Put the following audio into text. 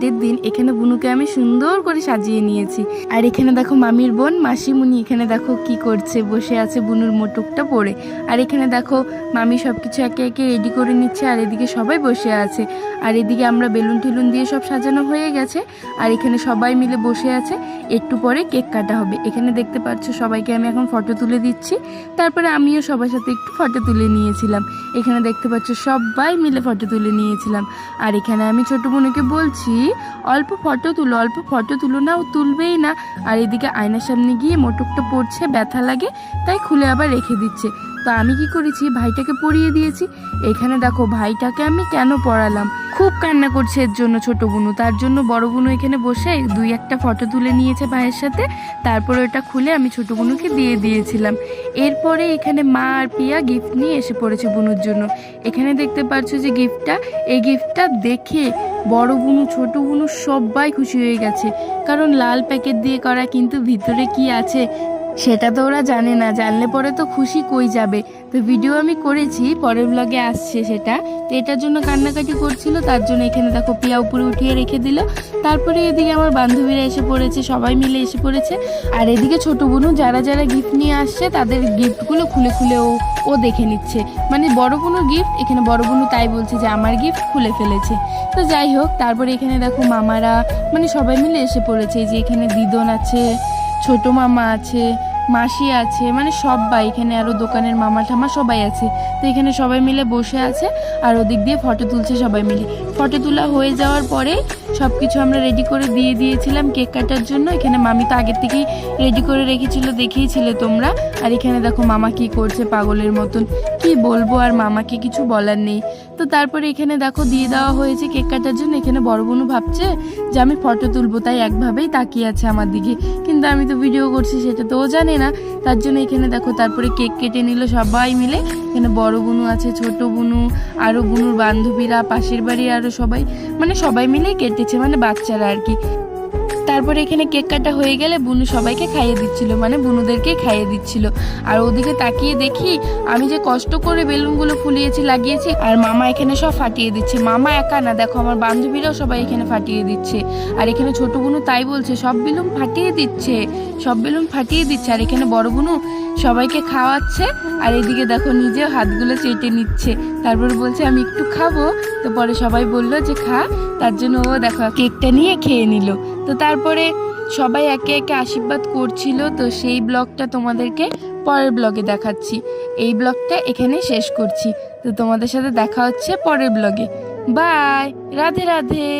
বার্থডের দিন এখানে বুনুকে আমি সুন্দর করে সাজিয়ে নিয়েছি। আর এখানে দেখো মামির বোন মাসিমুনি এখানে দেখো কি করছে, বসে আছে বুনুর মোটকটা পরে। আর এখানে দেখো মামি সবকিছু একে একে রেডি করে নিচ্ছে, আর এদিকে সবাই বসে আছে। আর এদিকে আমরা বেলুন টেলুন দিয়ে সব সাজানো হয়ে গেছে, আর এখানে সবাই মিলে বসে আছে। একটু পরে কেক কাটা হবে। এখানে দেখতে পাচ্ছ সবাইকে আমি এখন ফটো তুলে দিচ্ছি, তারপরে আমিও সবার সাথে একটু ফটো তুলে নিয়েছিলাম। এখানে দেখতে পাচ্ছ সবাই মিলে ফটো তুলে নিয়েছিলাম। আর এখানে আমি ছোট বোনকে বলছি অল্প ফটো তুলো না, ও তুলবেই না। আর এদিকে আয়নার সামনে গিয়ে মোটকটা পড়ছে, ব্যথা লাগে, তাই খুলে আবার রেখে দিচ্ছে। তো আমি কি করেছি, ভাইটাকে পরিয়ে দিয়েছি। এখানে দেখো ভাইটাকে আমি কেন পড়ালাম, খুব কান্না করছে এর জন্য ছোট বুনু। তার জন্য বড় বুনু এখানে বসে দুই একটা ফটো তুলে নিয়েছে ভাইয়ের সাথে, তারপরে ওটা খুলে আমি ছোট বুনুকে দিয়ে দিয়েছিলাম। এরপরে এখানে মা আর পিয়া গিফট নিয়ে এসে পড়েছে বুনুর জন্য। এখানে দেখতে পাচ্ছ যে এই গিফটটা দেখে বড় বুনু ছোট বুনু সবাই খুশি হয়ে গেছে, কারণ লাল প্যাকেট দিয়ে করা, কিন্তু ভিতরে কি আছে সেটা তো ওরা জানে না, জানলে পরে তো খুশি কই যাবে। তো ভিডিও আমি করেছি, পরের ব্লগে আসছে সেটা। তো এটার জন্য কান্নাকাটি করছিল, তার জন্য এখানে দেখো পিয়া উপরে উঠিয়ে রেখে দিল। তারপরে এদিকে আমার বান্ধবীরা এসে পড়েছে, সবাই মিলে এসে পড়েছে। আর এদিকে ছোট বোনু যারা যারা গিফট নিয়ে আসছে তাদের গিফটগুলো খুলে খুলে ও দেখে নিচ্ছে। মানে বড় বোনুর গিফট, এখানে বড় বোনু তাই বলছে যে আমার গিফট খুলে ফেলেছে। তো যাই হোক, তারপরে এখানে দেখো মামারা মানে সবাই মিলে এসে পড়েছে। যে এখানে দিদন আছে, ছোট মামা আছে, মাসি আছে, মানে সবাই এখানে, আরও দোকানের মামা ঠামা সবাই আছে। তো এখানে সবাই মিলে বসে আছে, আর ওদিক দিয়ে ফটো তুলছে সবাই মিলে। ফটো তোলা হয়ে যাওয়ার পরে সব কিছু আমরা রেডি করে দিয়ে দিয়েছিলাম কেক কাটার জন্য। এখানে মামি তো আগের থেকেই রেডি করে রেখেছিল, দেখিয়েছিলে তোমরা। আর এখানে দেখো মামা কি করছে পাগলের মতন, কি বলবো, আর মামাকে কিছু বলার নেই। তো তারপরে এখানে দেখো দিয়ে দেওয়া হয়েছে কেক কাটার জন্য। এখানে বড় বোনু ভাবছে যে আমি ফটো তুলবো, তাই একভাবেই তাকিয়ে আছে আমার দিকে, কিন্তু আমি তো ভিডিও করছি সেটা তো ও জানে না। তার জন্য এখানে দেখো তারপরে কেক কেটে নিল সবাই মিলে। এখানে বড় বুনু আছে, ছোট বুনু, আরও বুনুর বান্ধবীরা, পাশের বাড়ির আরও সবাই, মানে সবাই মিলেই কেটেছে, মানে বাচ্চারা আর কি। তারপরে এখানে কেক কাটা হয়ে গেলে বুনু সবাইকে খাইয়ে দিচ্ছিল, মানে বুনুদেরকে খাইয়ে দিচ্ছিল। আর ওদিকে তাকিয়ে দেখি আমি যে কষ্ট করে বেলুনগুলো ফুলিয়েছি, লাগিয়েছি, আর মামা এখানে সব ফাটিয়ে দিচ্ছে। মামা একা না, দেখো আমার বান্ধবীরাও সবাই এখানে ফাটিয়ে দিচ্ছে। আর এখানে ছোট বুনু তাই বলছে সব বেলুন ফাটিয়ে দিচ্ছে। আর এখানে বড় বুনু সবাইকে খাওয়াচ্ছে, আর এদিকে দেখো নিজেও হাতগুলো চেটে নিচ্ছে। তারপর বলছে আমি একটু খাবো। তো পরে সবাই বললো যে খা, তার জন্য ও দেখো কেকটা নিয়ে খেয়ে নিল। তো তারপরে সবাই একে একে আশীর্বাদ করছিল। তো সেই ব্লগটা তোমাদেরকে পরের ব্লগে দেখাচ্ছি। এই ব্লগটা এখানে শেষ করছি। তো তোমাদের সাথে দেখা হচ্ছে পরের ব্লগে। বাই, রাধে রাধে।